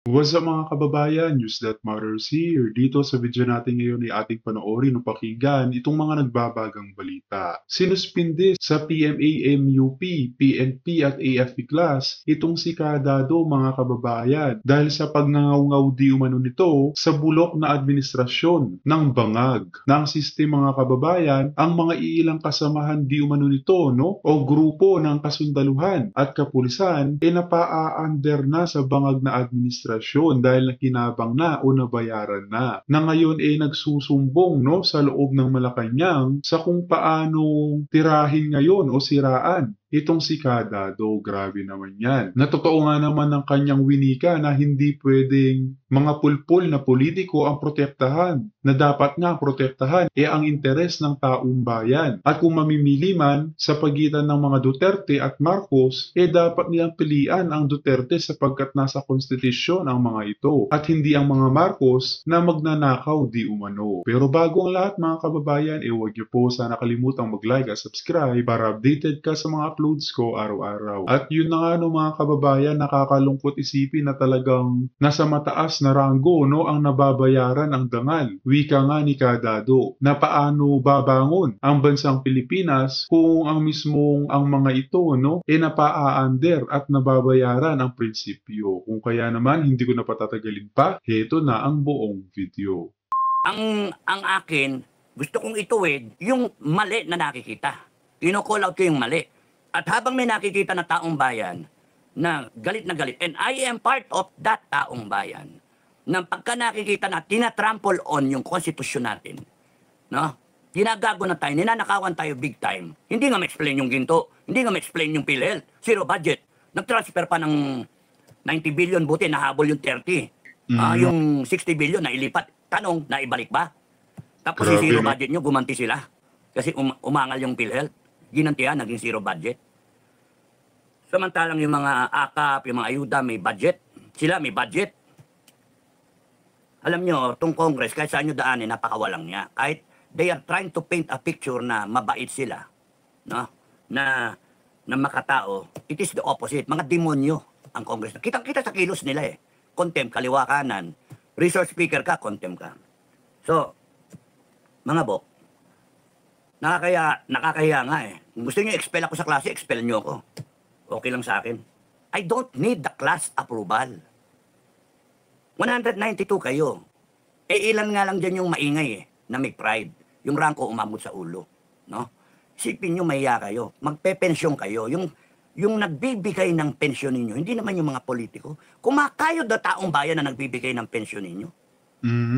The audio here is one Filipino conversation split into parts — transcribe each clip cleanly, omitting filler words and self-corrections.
What's up mga kababayan? News That Matters here. Dito sa video natin ngayon ay ating panoorin o pakinggan itong mga nagbabagang balita. Sinuspinde sa PMA-MUP, PNP at AFP class itong si Kadado mga kababayan dahil sa pagngangaw-ngaw di umano nito sa bulok na administrasyon ng bangag ng sistema mga kababayan ang mga iilang kasamahan di umano nito o grupo ng kasundaluhan at kapulisan napaa-under na sa bangag na administrasyon dahil nakinabang na o nabayaran na ngayon nagsusumbong sa loob ng Malacanang sa kung paano tirahin ngayon o siraan itong si Kadado. Grabe naman yan. Natotoo nga naman ng kanyang winika na hindi pwedeng mga pulpul na politiko ang protektahan, na dapat nga protektahan ang interes ng taong bayan. At kung mamimili man sa pagitan ng mga Duterte at Marcos, dapat nilang pilian ang Duterte sapagkat nasa konstitusyon ang mga ito at hindi ang mga Marcos na magnanakaw di umano. Pero bago ang lahat mga kababayan, huwag niyo po sana kalimutang mag-like at subscribe para updated ka sa mga uploads ko araw-araw. At yun na nga mga kababayan, nakakalungkot isipin na talagang nasa mataas na ranggo ang nababayaran ang dangal. Wika nga ni Kadado na paano babangon ang bansang Pilipinas kung ang mismong ang mga ito napaa-under at nababayaran ang prinsipyo. Kung kaya naman hindi ko na patatagalin pa, heto na ang buong video. Ang akin, gusto kong ituwid yung mali na nakikita. Ino-call out ko yung mali. At habang may nakikita na taong bayan na galit, and I am part of that taong bayan, na pagka nakikita na tinatrample on yung konstitusyon natin, ginagago na tayo, ninanakawan tayo big time. Hindi nga ma-explain yung ginto, hindi nga ma-explain yung PhilHealth, zero budget. Nag-transfer pa ng 90 billion, buti nahabol yung 30. Yung 60 billion na ilipat, tanong, naibalik ba? Tapos si zero budget nyo, gumanti sila. Kasi umangal yung PhilHealth. Ginantihan, naging zero budget. Samantalang yung mga AKAP, yung mga ayuda, may budget. Sila may budget. Alam nyo, itong Congress, kahit saan nyo daanin, napakawalang niya. Kahit they are trying to paint a picture na mabait sila, na makatao, it is the opposite. Mga demonyo ang Congress. Kitang-kita sa kilos nila Contempt, kaliwa kanan. Resource speaker ka, contempt ka. So, mga bok, nakakahiya nga Kung gusto nyo expel ako sa klase, expel nyo ako. Okay lang sa akin. I don't need the class approval. 192 kayo. Ilan nga lang dyan yung maingay na may pride. Yung ranko umabot sa ulo. Isipin nyo, mahiya kayo. Magpe-pensyon kayo. Yung nagbibigay ng pensyon ninyo, hindi naman yung mga politiko. Kumakayod na taong bayan na nagbibigay ng pensyon ninyo.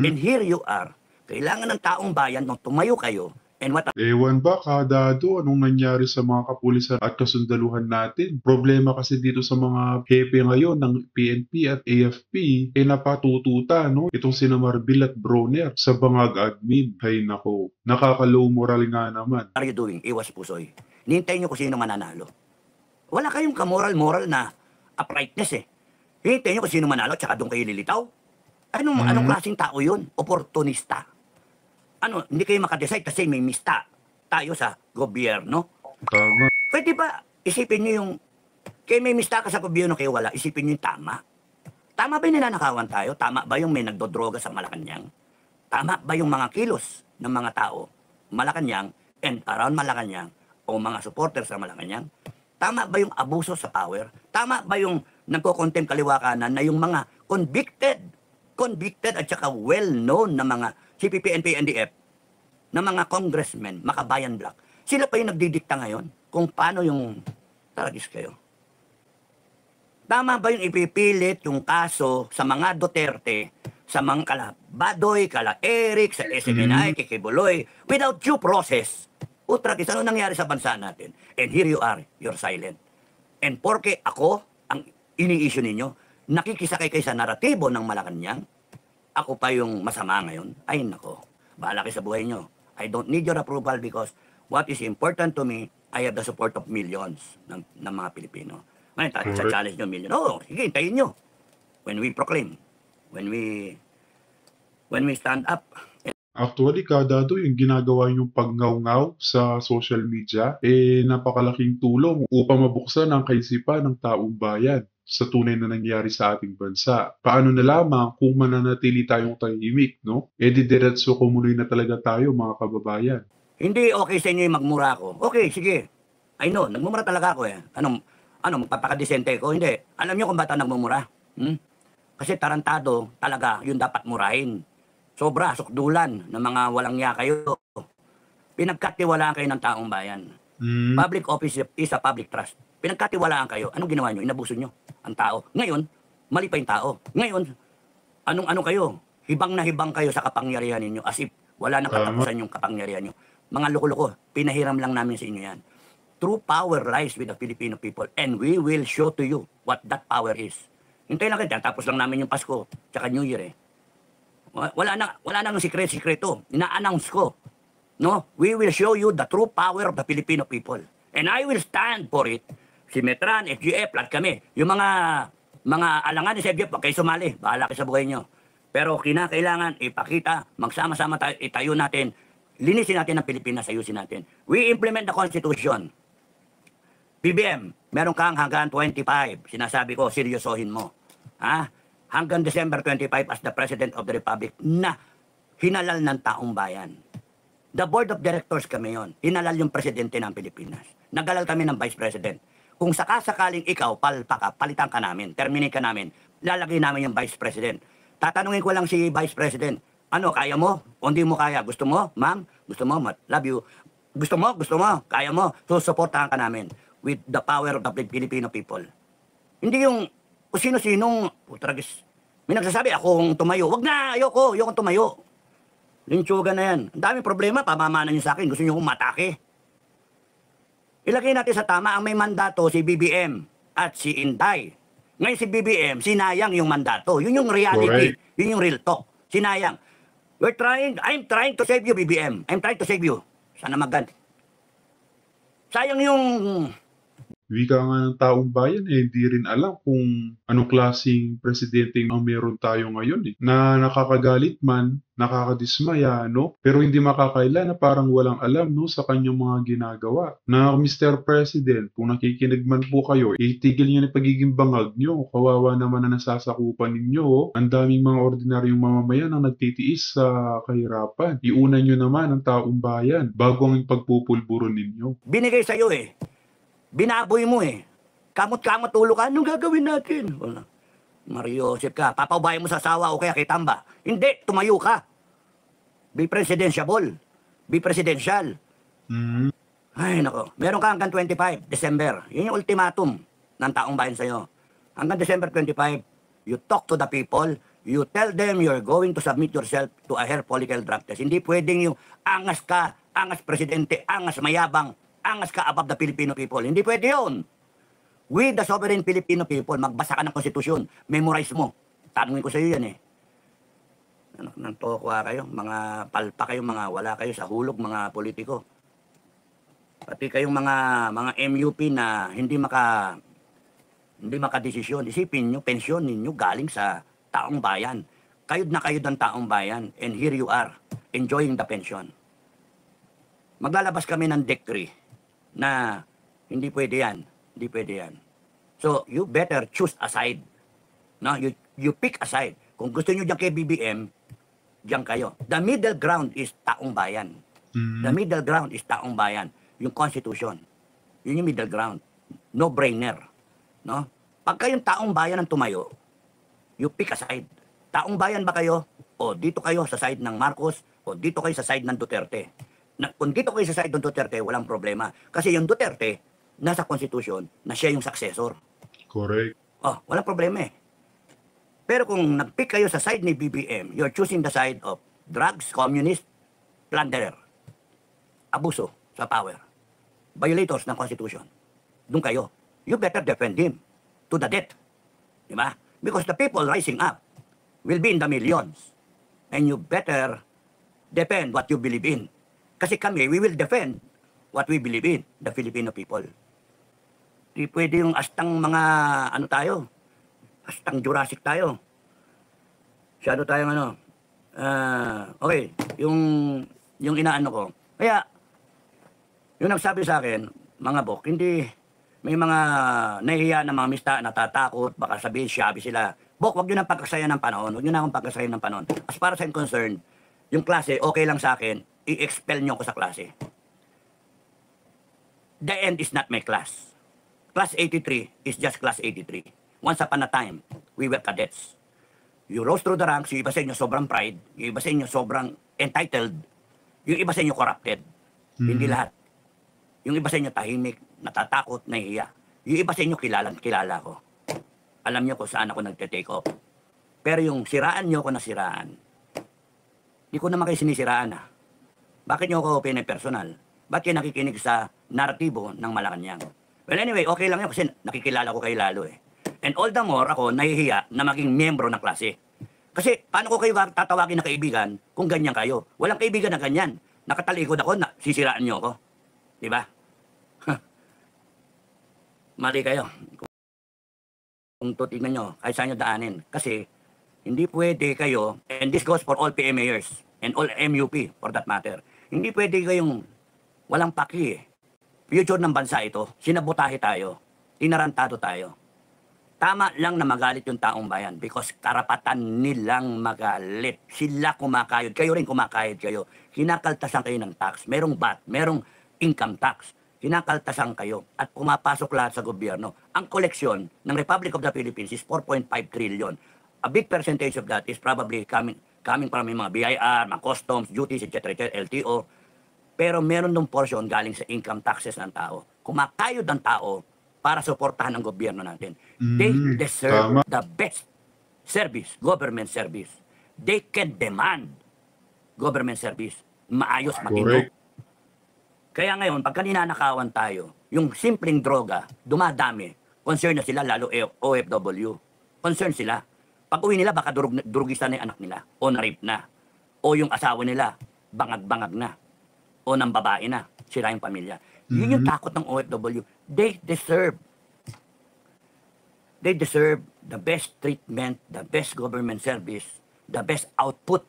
And here you are. Kailangan ng taong bayan nung tumayo kayo. And what Ewan ba, Kadado, anong nangyari sa mga kapulisan at kasundaluhan natin? Problema kasi dito sa mga hepe ngayon ng PNP at AFP, napatututa, itong sina Marbil at Broner sa bangag admin. Hay nako, nakaka-low moral nga naman. are you doing? Iwas pusoy. Hintayin nyo kung sino mananalo. Wala kayong kamoral-moral na uprightness Hintayin nyo kung sino manalo, tsaka doon kayo lilitaw. Anong klaseng tao yun? Oportunista. Hindi kayo makadecide kasi may mista tayo sa gobyerno. Tama. Pwede ba isipin nyo yung, kaya may mista ka sa gobyerno kayo wala, isipin nyo yung tama. Tama ba yung ninanakawan tayo? Tama ba yung may nagdodroga sa Malacanang? Tama ba yung mga kilos ng mga tao, Malacanang and around Malacanang o mga supporters sa Malacanang? Tama ba yung abuso sa power? Tama ba yung nagko-contempt kaliwa kanan na yung mga convicted at saka well-known na mga CPP, NP, NDF, na mga congressmen, makabayan black, sila pa yung nagdidikta ngayon kung paano yung taragis kayo. Tama ba yung ipipilit yung kaso sa mga Duterte, sa mga kala Badoy, kala Eric, sa SMNI, kay Kibuloy, without due process? Utragis, ano nangyari sa bansa natin? And here you are, you're silent. And porke ako, ang ini-issue ninyo, nakikisakay kayo sa naratibo ng Malacanang, ako pa yung masama ngayon, ay nako, bahala kayo sa buhay nyo. I don't need your approval because what is important to me, I have the support of millions ng mga Pilipino. Ngayon, sa challenge nyo, million. Sige, hintayin nyo. When we proclaim, when we stand up. Actually, Kadado, yung ginagawa yung pagngaw-ngaw sa social media, napakalaking tulong upang mabuksan ang kaisipan ng taong bayan. sa tunay na nangyayari sa ating bansa. Paano na lamang kung mananatili tayong tahimik, no? E di diretso kumuloy na talaga tayo, mga kababayan. Hindi okay sa inyo yung magmura ako. Okay, sige. I know, nagmumura talaga ako eh. Magpapakadisente ko? Hindi. Alam niyo kung ba't ako nagmumura? Hmm? Kasi tarantado talaga yung dapat murahin. Sobra, sukdulan ng mga walang niya kayo. Pinagkatiwalaan kayo ng taong bayan. Hmm, Public office is a public trust. Pinagkatiwalaan kayo. Anong ginawa nyo? Inabuso nyo ang tao. Ngayon, mali pa yung tao. Ngayon, anong-ano kayo? Hibang na hibang kayo sa kapangyarihan ninyo as if wala nang tama. katapusan yung kapangyarihan nyo. Mga loko-loko, pinahiram lang namin sa inyo yan. True power lies with the Filipino people and we will show to you what that power is. Hintayin lang kayo, tapos lang namin yung Pasko, tsaka New Year eh. Wala nang sikreto. Ina-announce ko. No? We will show you the true power of the Filipino people. And I will stand for it. Si Metran, FGF, lahat kami. Yung mga alangan sa FGF, huwag kayo sumali. Bahala kayo sa buhay nyo. Pero kinakailangan ipakita, magsama-sama tayo, itayo natin, linisin natin ang Pilipinas, ayusin natin. We implement the Constitution. BBM, meron kang hanggang 25. Sinasabi ko, seryosohin mo. Ha? Hanggang December 25 as the President of the Republic na hinalal ng taong bayan. The Board of Directors kami yon. Hinalal yung Presidente ng Pilipinas. Nagalal kami ng Vice President. Kung sakasakaling ikaw, palitan ka namin, terminate ka namin, lalagay namin yung Vice President. Tatanungin ko lang si Vice President, ano, kaya mo? O hindi mo kaya? Gusto mo? Ma'am? Gusto mo? Love you. Gusto mo? Kaya mo? So, supportahan ka namin with the power of the Filipino people. Hindi yung kung sino-sinong, putragis, may nagsasabi, akong tumayo. Wag na, ayokong tumayo. Lintsugan na yan. Ang daming problema, pamamanan nyo sa akin. Gusto nyo kong matake. Ilagay natin sa tama, ang may mandato si BBM at si Inday. Ngayon si BBM, sinayang yung mandato. Yun yung reality. Correct. Yun yung real talk. Sinayang. I'm trying to save you, BBM. I'm trying to save you. Sana maganda. Sayang yung Wika nga ng taong bayan, hindi rin alam kung anong klaseng presidente ang meron tayo ngayon eh. Na nakakagalit man, nakakadismaya, no? Pero hindi makakaila na parang walang alam, no, sa kanyang mga ginagawa. Na Mr. President, kung nakikinig man po kayo, itigil niyo na yung pagiging bangag niyo. Kawawa naman na nasasakupan ninyo. Oh. Ang daming mga ordinaryong mamamayan ang nagtitiis sa kahirapan. Iuna niyo naman ang taong bayan bago ang pagpupulburo ninyo. binigay sa'yo eh. Binaboy mo eh. Kamot-kamot ulo ka, anong gagawin natin? Wala. Mario Joseph ka, papaubayan mo sa asawa o kaya kay Tamba. Hindi, tumayo ka. Be presidential. Be presidential. Hmm, Ay, nako. Meron ka hanggang 25, December. Yun yung ultimatum ng taong bayan sa'yo. Hanggang December 25, you talk to the people, you tell them you're going to submit yourself to a hair follicle drug test. Hindi pwedeng yung angas ka, angas presidente, angas mayabang, angas ka above the Filipino people. Hindi pwede yun. We, the sovereign Filipino people, magbasa ka ng konstitusyon, memorize mo. Tanungin ko sa iyo yan eh. Anak ng tokwa kayo, mga palpa kayo, mga wala kayo sa hulog, mga politiko. Pati kayong mga MUP na hindi makadesisyon. Isipin nyo, pensyon ninyo galing sa taong bayan. Kayod na kayod ang taong bayan, and here you are, enjoying the pension. Maglalabas kami ng decree na hindi pwede yan. Hindi pwede yan. So, you better choose a side. No? You pick a side. Kung gusto nyo dyan kay BBM, dyan kayo. The middle ground is taong bayan. The hmm. middle ground is taong bayan. Yung Constitution. Yun yung middle ground. No-brainer. No? Pagka yung taong bayan ang tumayo, you pick a side. Taong bayan ba kayo? O dito kayo sa side ng Marcos, o dito kayo sa side ng Duterte. Kung dito kayo sa side ng Duterte, walang problema. Kasi yung Duterte, nasa Constitution, na siya yung successor. Correct. Oh, walang problema eh. Pero kung nag-pick kayo sa side ni BBM, you're choosing the side of drugs, communist, plunderer, abuso sa power, violators ng Constitution. Doon kayo. You better defend him to the death. Diba? Because the people rising up will be in the millions. And you better defend what you believe in. Kasi kami, we will defend what we believe in, the Filipino people. Di pwede yung astang mga, ano tayo, astang Jurassic tayo. Masyado tayong ano. Okay, yung inaano ko. Kaya, yung nagsabi sa akin, mga bok, hindi May mga nahihiya na mga mista, natatakot, baka sabihin, shabby sila. Bok, wag nyo nang pagkasaya ng panahon. Wag nyo na akong pagkasaya ng panahon. As far as I'm concerned, yung klase, okay lang sa akin, i-expel nyo ko sa klase. The end is not my class. Class 83 is just class 83. Once upon a time, we were cadets. You rose through the ranks, yung iba sa inyo sobrang pride, yung iba sa inyo sobrang entitled, yung iba sa inyo corrupted. Hindi lahat. Yung iba sa inyo tahimik, natatakot, nahihiya. Yung iba sa inyo kilala ko. Alam nyo kung saan ako nagte-take off. Pero yung siraan nyo ko nasiraan, di ko naman kayo sinisiraan ah. Bakit nyo ako pinipersonal? Bakit kayo nakikinig sa naratibo ng Malacanang? Well anyway, okay lang yun kasi nakikilala ko kayo lalo eh. And all the more ako nahihiya na maging miyembro ng klase. Kasi paano ko kayo tatawagin na kaibigan kung ganyan kayo? Walang kaibigan na ganyan. Nakatalikod ako, sisiraan nyo ako. Diba? Mali kayo. Kung tutignan nyo, kahit saan nyo daanin. Kasi, hindi pwede kayo, and this goes for all PMAers, and all MUP, for that matter. Hindi pwede kayong walang paki eh. Future ng bansa ito, sinabotahe tayo, tinarantado tayo. Tama lang na magalit yung taong bayan because karapatan nilang magalit. Sila kumakayod, kayo rin kumakayod kayo. Kinakaltasan kayo ng tax, merong VAT, merong income tax. Kinakaltasan kayo at pumapasok lahat sa gobyerno. Ang koleksyon ng Republic of the Philippines is 4.5 trillion. A big percentage of that is probably coming from mga BIR, mga customs, duties, etc., LTO. Pero meron ng portion galing sa income taxes ng tao. Kumakayod ng tao para suportahan ang gobyerno natin. They deserve Tama. the best service, government service. They can demand government service. Maayos, matino. Correct. Kaya ngayon, pagka ninanakawan tayo, yung simpleng droga, dumadami. Concern na sila, lalo OFW. Concern sila. Pag uwi nila, baka durugista na yung anak nila. O na-rape na. O yung asawa nila, bangag-bangag na. O ng babae na. Sila yung pamilya. Yun yung takot ng OFW. They deserve the best treatment, the best government service, the best output.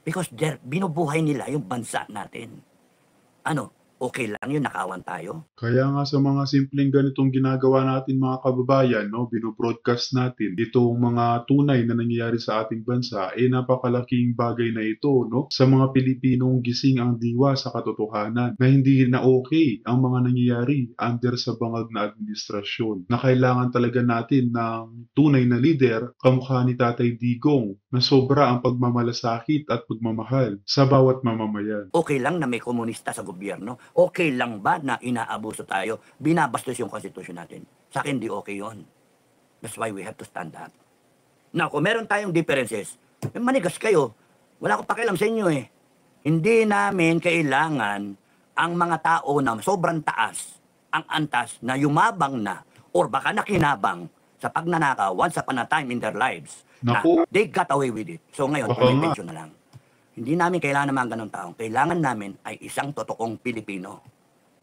Because binubuhay nila yung bansa natin. Ano? Okay lang yun, nakawan tayo. Kaya nga sa mga simpleng ganitong ginagawa natin mga kababayan, no, binobroadcast natin itong mga tunay na nangyayari sa ating bansa, napakalaking bagay na ito, no? Sa mga Pilipinong gising ang diwa sa katotohanan na hindi na okay ang mga nangyayari under sa bangag na administrasyon. Na kailangan talaga natin ng tunay na leader, kamukha ni Tatay Digong, na sobra ang pagmamalasakit at pagmamahal sa bawat mamamayan. Okay lang na may komunista sa gobyerno. Okay lang ba na inaabuso tayo? Binabastos yung konstitusyon natin. Sa akin, di okay yon. That's why we have to stand up. Now, kung meron tayong differences, manigas kayo. Wala akong pakialam sa inyo eh. Hindi namin kailangan ang mga tao na sobrang taas, ang antas na yumabang na or baka nakinabang sa pagnanakaw once upon a time in their lives. Naku. Na they got away with it. So ngayon, Baka nga. intention na lang. Hindi namin kailangan ng mga ganong taong. Kailangan namin ay isang totoong Pilipino.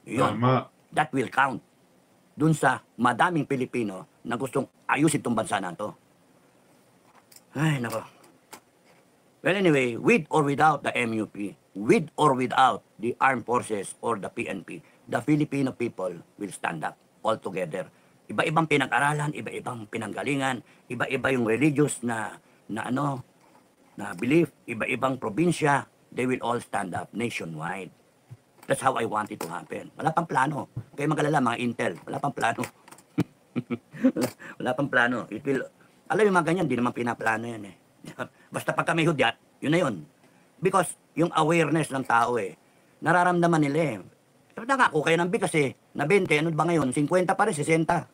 Yun. Tama. That will count. Dun sa madaming Pilipino na gustong ayusin itong bansa na to. Ay, nako. Well, anyway, with or without the MUP, with or without the armed forces or the PNP, the Filipino people will stand up all together. Iba-ibang pinag-aralan, iba-ibang pinanggalingan, iba-iba yung religious na belief, iba-ibang probinsya, they will all stand up nationwide. That's how I want it to happen. Wala pang plano. Kaya mag-alala, mga Intel, wala pang plano. Wala pang plano. It will, alam yung mga ganyan, di naman pinaplano yan eh. Basta pagka may hudyat, yun na yun. Because yung awareness ng tao eh, nararamdaman nila eh. Nangako kayo ng bigas eh, na 20, ano ba ngayon? 50 pa rin, 60.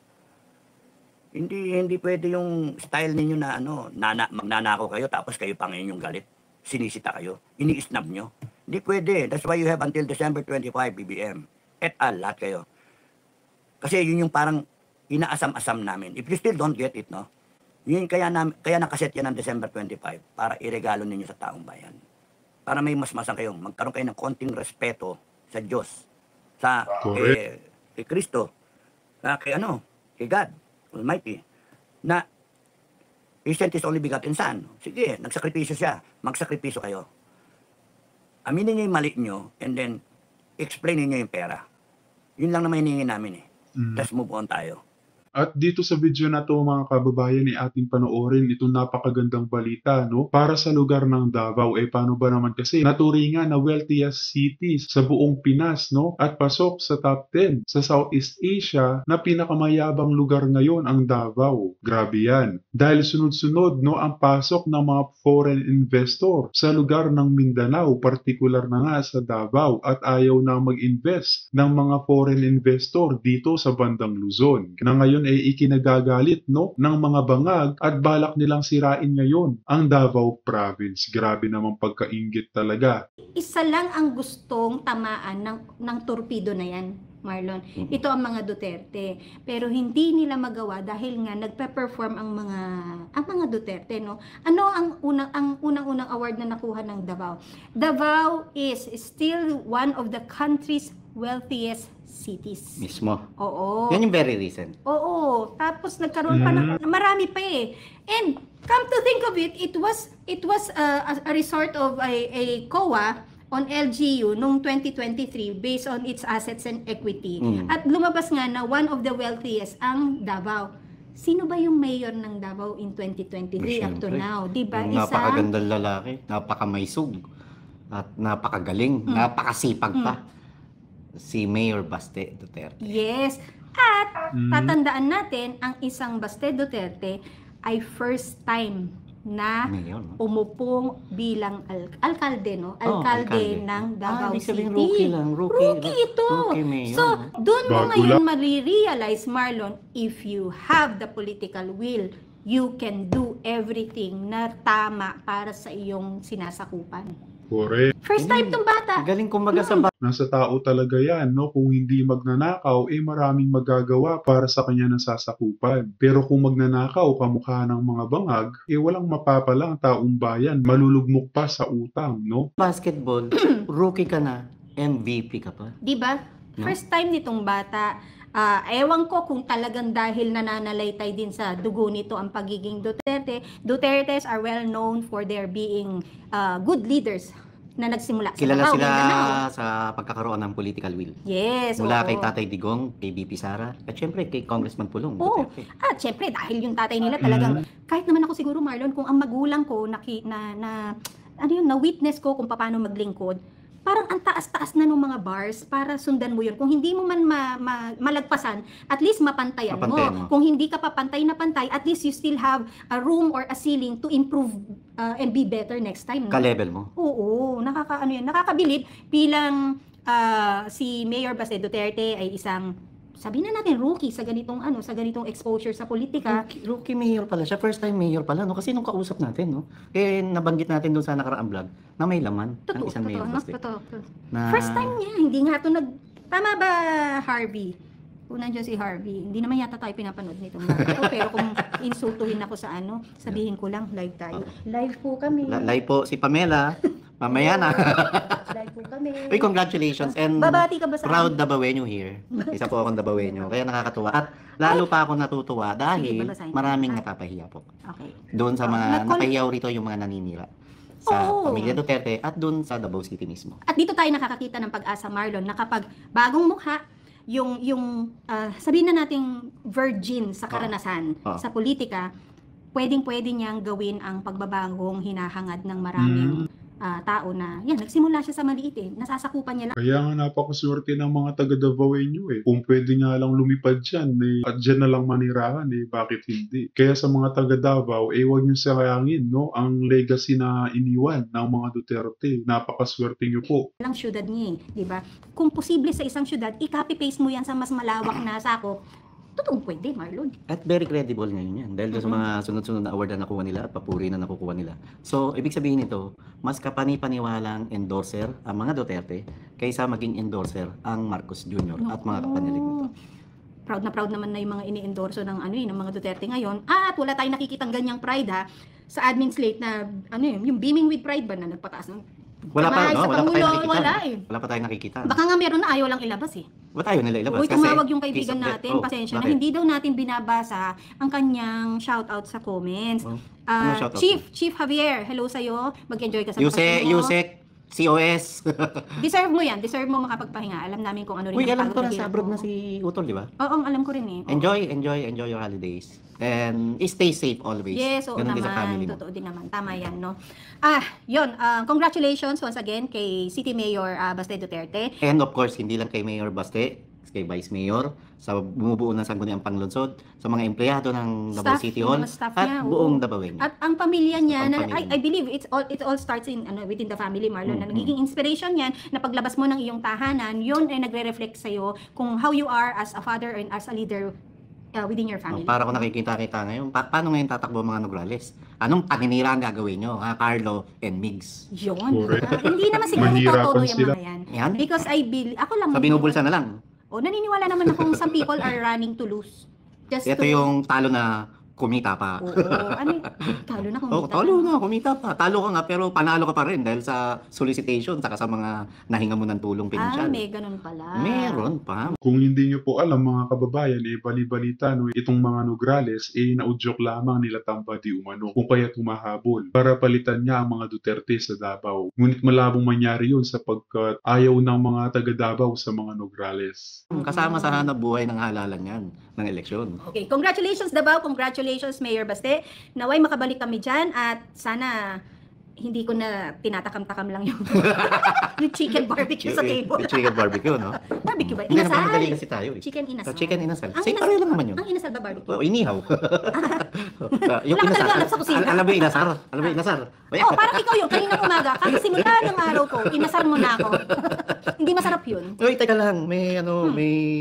Hindi pwede yung style ninyo na magnanako kayo tapos kayo pa ngayon yung galit. Sinisita kayo. Ini-snub nyo. Hindi pwede. That's why you have until December 25 BBM. Et al. Lahat kayo. Kasi yun yung parang inaasam-asam namin. If you still don't get it, no? Yun kaya nakaset yan ng December 25 para iregalo ninyo sa taong bayan. Para may masmasan kayo. Magkaroon kayo ng konting respeto sa Diyos. Sa kay Kristo. Kay God Almighty, na He sent His only begotten Son. Sige, nagsakripisyo siya. Magsakripisyo kayo. Aminin niyo yung mali niyo and then explain niyo yung pera. Yun lang naman hinihingi namin eh. Mm. Let's move on tayo. At dito sa video na to mga kababayan ating panoorin itong napakagandang balita no para sa lugar ng Davao. Paano ba naman kasi naturingan na wealthiest cities sa buong Pinas no at pasok sa top 10 sa Southeast Asia na pinakamayabang lugar ngayon ang Davao. Grabe yan. Dahil sunod-sunod no ang pasok ng mga foreign investor sa lugar ng Mindanao, partikular na nga sa Davao at ayaw na mag-invest ng mga foreign investor dito sa bandang Luzon. Na ngayon ay ikinagagalit no ng mga bangag at balak nilang sirain ngayon ang Davao Province. Grabe namang pagkainggit talaga. Isa lang ang gustong tamaan ng torpedo na yan, Marlon. Ito ang mga Duterte. Pero hindi nila magawa dahil nga nagpe-perform ang mga Duterte, no. Ano ang unang-unang award na nakuha ng Davao? Davao is still one of the country's wealthiest cities. Mismo. Oo. Yan yung very recent. Oo. Tapos nagkaroon pa ng marami pa eh. And come to think of it, it was a resort of a COA on LGU noong 2023 based on its assets and equity. At lumabas nga na one of the wealthiest ang Davao. Sino ba yung mayor ng Davao in 2023 up to now? Diba? Yung napakagandang lalaki, napakamaysog, at napakagaling, napakasipag pa. Si Mayor Baste Duterte. Yes. At tatandaan natin, ang isang Baste Duterte ay first time na Mayor, no? umupong bilang alkalde, no? Alkalde ng Davao ibig sabihin City. rookie lang. Rookie ito. Rookie mayor, So, no? doon mo Bago ngayon lang. marirealize, Marlon, if you have the political will, you can do everything na tama para sa iyong sinasakupan. Correct. First time tong bata. Galing kumbaga sa Nasa tao talaga yan, no? Kung hindi magnanakaw, maraming magagawa para sa kanya nasasakupan. Pero kung magnanakaw kamukha ng mga bangag, walang mapapala ang taong bayan. Malulugmok pa sa utang, no? basketball, rookie ka na, MVP ka pa. Diba? No? First time nitong bata. Ewan ko kung talagang dahil nananalaytay din sa dugo nito ang pagiging Duterte. Dutertes are well known for their being good leaders na nagsimula Kilala Davao, sila Mindanao. sa pagkakaroon ng political will. Yes, Mula oo. kay Tatay Digong, kay BP Sara, at syempre kay Congressman Pulong. Oo. Duterte. At syempre dahil yung tatay nila talagang kahit naman ako siguro, Marlon, kung ang magulang ko na witness ko kung paano maglingkod, parang ang taas-taas na ng mga bars para sundan mo yun. Kung hindi mo man malagpasan, at least mapantayan Mapantayan mo. mo. Kung hindi ka pa pantay na pantay, at least you still have a room or a ceiling to improve and be better next time. No? Ka-level mo. Oo, nakakabilib bilang si Mayor Baste Duterte ay isang, sabihin na natin, rookie sa ganitong exposure sa politika. Rookie mayor pala siya. First time mayor pala, no? Kasi nung kausap natin, no? Nabanggit natin doon sa nakaraang vlog na may laman ang isang mayor. Baste. Totoo. Na, First time niya, hindi nga ito tama ba, Harvey? Kung nandiyan si Harvey, hindi naman yata tayo pinapanood nitong mga ito, pero kung insultuhin ako sa sabihin ko lang, live tayo. Live po kami. Live po si Pamela. Mamaya na. Live po kami. Uy, congratulations and Babati ka ba sa proud Dabawenyo here. Isa po akong Dabawenyo. Kaya nakakatuwa. At lalo pa ako natutuwa Sige, dahil babasahin ko. maraming napapahiya po. Okay. Doon sa mga Nag-con- napahiyaw rito yung mga naninira sa Oo. pamilya Duterte at doon sa Davao City mismo. At dito tayo nakakakita ng pag-asa, Marlon, na kapag bagong mukha, sabihin na nating virgin sa karanasan, Oo. sa politika, pwedeng-pwede niyang gawin ang pagbabagong hinahangad ng maraming tao na, nagsimula siya sa maliit nasasakupan niya lang. Kaya nga napakaswerte ng mga taga-Davaoenyo. Kung pwede nga lang lumipad dyan, at dyan na lang manirahan, bakit hindi? Kaya sa mga taga-Davao, huwag niyo sayangin, no? Ang legacy na iniwan ng mga Duterte. Napakaswerte niyo po. Lang syudad niya, di ba? Kung posible sa isang syudad, i-copy-paste mo yan sa mas malawak na sako. Totoong pwede, Marlon. At very credible ngayon yan dahil doon sa mga sunod-sunod na award na nakuha nila at papuri na nakukuha nila. So, ibig sabihin nito, mas kapani-paniwalang endorser ang mga Duterte kaysa maging endorser ang Marcos Jr. at mga kapanilig nito. Proud na proud naman na yung mga ini-endorso ng ng mga Duterte ngayon. At wala tayong nakikitang ganyang pride sa admin slate na yung beaming with pride ba na nagpataas ng Wala pa, kamay no? sa Wala pa tayong Pangulo, nakikita. wala Wala pa tayong nakikita. Baka nga meron na ayaw lang ilabas Wala tayo nila ilabas. Uy, tumawag yung kaibigan natin, pasensya na, bakit? hindi daw natin binabasa ang kanyang shoutout sa comments. Oh, ano shoutout? Chief Javier, hello sa'yo. Mag-enjoy ka sa Yusek, bakasyon mo. Yusek, COS. Deserve mo yan. Deserve mo makapagpahinga. Alam namin kung ano rin Uy, ang alam ko pagod na hirap sa abroad mo. na si Utol, di ba? Oo, alam ko rin eh. Oo. Enjoy your holidays. And stay safe always. Yes, oo Ganun din sa family naman. mo. Totoo din naman. Tama yan, no? Yun. Congratulations once again kay City Mayor Baste Duterte. And of course, hindi lang kay Mayor Baste, kay Vice Mayor, sa bumubuo ng sangguniang panglungsod, sa mga empleyado ng Davao Staff, City yung Hall, mga staff at niya, oo. buong Dabawen. At ang pamilya niya, Ang na, pamilya I believe it all starts in within the family, Marlon. Na nagiging inspiration yan na paglabas mo ng iyong tahanan, yun ay nagre-reflect sa'yo kung how you are as a father and as a leader within your family. Para ko nakikita-kita ngayon, paano ngayon tatakbo ang mga Nograles? Anong paninira ang gagawin nyo, ha? Carlo and Migs? Yun. Correct. Hindi naman siguro Mahirapan totoo yung sila. mga yan. Yan. Because I believe, ako lang. Sa binubulsa na lang. Naniniwala naman akong some people are running to lose. Just Ito to, yung talo na kumita pa. Oo, talo na kung Oh, talo na, kumita pa. Talo ka nga, pero panalo ka pa rin dahil sa solicitation, saka sa mga nahinga mo ng tulong pinansyal. may ganun pala. Meron pa. Kung hindi nyo po alam mga kababayan, bali-balita no, itong mga Nograles, naudyok lamang nila Tamba di umano kung kaya tumahabol para palitan niya ang mga Duterte sa Davao. Ngunit malabong mangyari yun sapagkat ayaw ng mga taga Davao sa mga Nograles. Kasama sa hanap buhay ng halalan yan, ng eleksyon. Okay, congratulations Davao, congratulations Mayor Baste. Naway makabalik kami dyan at sana hindi ko na tinatakam-takam lang yung, yung chicken barbecue sa table. Yung chicken barbecue, no? Barbecue ba? Hindi na Inasal. madali kasi tayo eh. Chicken inasal. Sa chicken inasal. Ang Same pareho lang naman yun. Ang inasal ba barbecue? Oh, inihaw. Yung Wala ka inasal. talaga alam sa kusina. Alam mo yung inasar? Alam mo yung inasar? Oh, parang ikaw yun. Kaninang umaga, kakasimula ng araw ko, inasar mo na ako. Hindi masarap yun. Uy, teka lang, may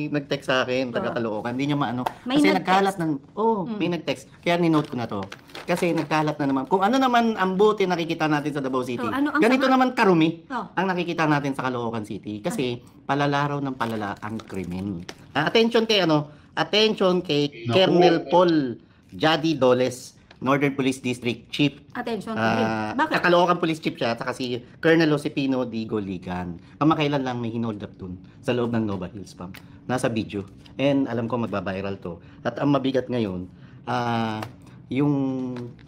nag-text sa akin, taga Caloocan, hindi niya maano. May Kasi nag-text? nagkalat ng, may nag-text. Kaya ni-note ko na to. Kasi nagkalat na naman. Kung ano naman ang buti nakikita natin sa Davao City. Ano ang Ganito sama? naman karumi Oh. ang nakikita natin sa Caloocan City. Kasi palalaraw ng palala ang krimen. Attention kay Naku. Colonel Paul Jadi Doles, Northern Police District Chief. Attention. Sa Caloocan Police Chief siya, at saka si Colonel Josepino D. Goligan. Kamakailan lang may hinold up dun sa loob ng Nova Hills Farm. Nasa video. And alam ko magbabiral to. At ang mabigat ngayon, yung,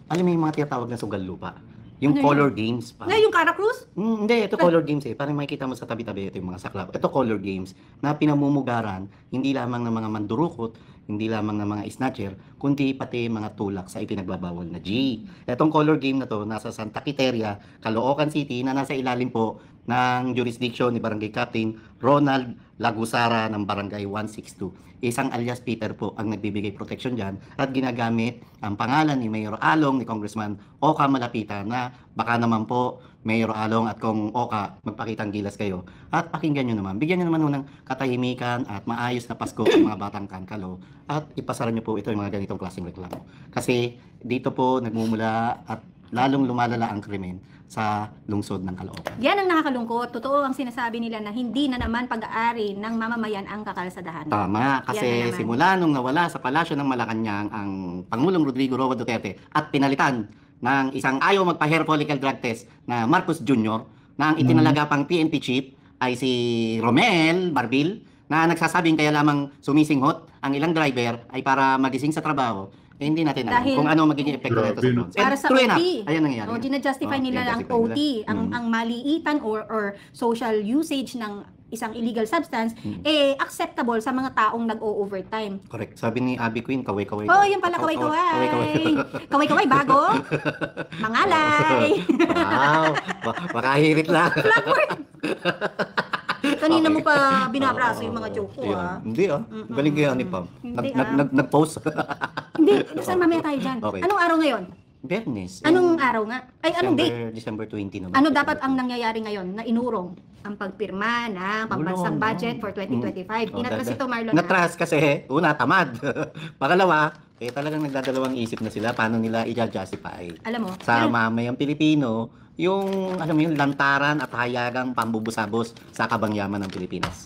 alam mo yung mga tinatawag na sugal lupa. Yung Ano color games pa. Ngayon, yung Cara Cruz? Hindi, ito color games eh. Parang makikita mo sa tabi-tabi ito yung mga saklap. Ito color games na pinamumugaran hindi lamang ng mga mandurukot, hindi lamang ng mga snatcher, kundi pati mga tulak sa ipinagbabawal na G. Itong color game na to nasa Santa Quiteria, Caloocan City na nasa ilalim po ng jurisdiction ni Barangay Captain Ronald Lagusara ng Barangay 162. Isang alias Peter po ang nagbibigay protection dyan at ginagamit ang pangalan ni Mayor Along, ni Congressman Oka Malapitan na baka naman po Mayor Along at kung Oka magpakitang gilas kayo at pakinggan nyo naman. Bigyan nyo naman ng katahimikan at maayos na Pasko sa mga batang kankalo at ipasara nyo po ito yung mga ganitong klaseng reklamo. Kasi dito po nagmumula at lalong lumalala ang krimen sa lungsod ng Caloocan. Yan ang nakakalungkot. Totoo ang sinasabi nila na hindi na naman pag-aari ng mamamayan ang kakalsadahan. Tama, Yan kasi na naman. simula nung nawala sa palasyo ng Malacanang ang Pangulong Rodrigo Roa Duterte at pinalitan ng isang ayaw magpa-hair follicle drug test na Marcos Jr. na ang itinalaga pang PNP chief ay si Romel Barbil na nagsasabing kaya lamang sumisinghot ang ilang driver ay para magising sa trabaho. Hindi natin alam Dahil- kung ano magiging epekto nito Grabe, sa no? drones. Para sa true enough, OT. ayan nangyayari. Ginajustify nila ang ginajustify OT, nila. ang maliitan or social usage ng isang illegal substance, acceptable sa mga taong nag-o-overtime. Correct. Sabi ni Abby Queen, kaway-kaway. Oh, yun pala, kaway-kaway. Kaway-kaway, bago. Mangalay. Wow, makahirit lang. Kanina Okay. mo pa binabraso yung mga joke ko, Ayun. ah. Hindi galing kaya ni Pam. Hindi, Nag-post. Hindi, saan mamaya tayo dyan? Okay. Anong araw ngayon? Biyernes. Anong araw nga? Ay, anong date? December 20 naman. Ano dapat ang nangyayari ngayon na inurong ang pagpirma ng pambansang Wala, budget for 2025? Inatras ito, Marlon. ha? Natras kasi, una, tamad. Pangalawa, talagang nagdadalawang isip na sila paano nila i-justify Alam mo, sa pero- mamayang Pilipino yung, alam mo yung lantaran at hayagang pambubusabos sa kabangyaman ng Pilipinas.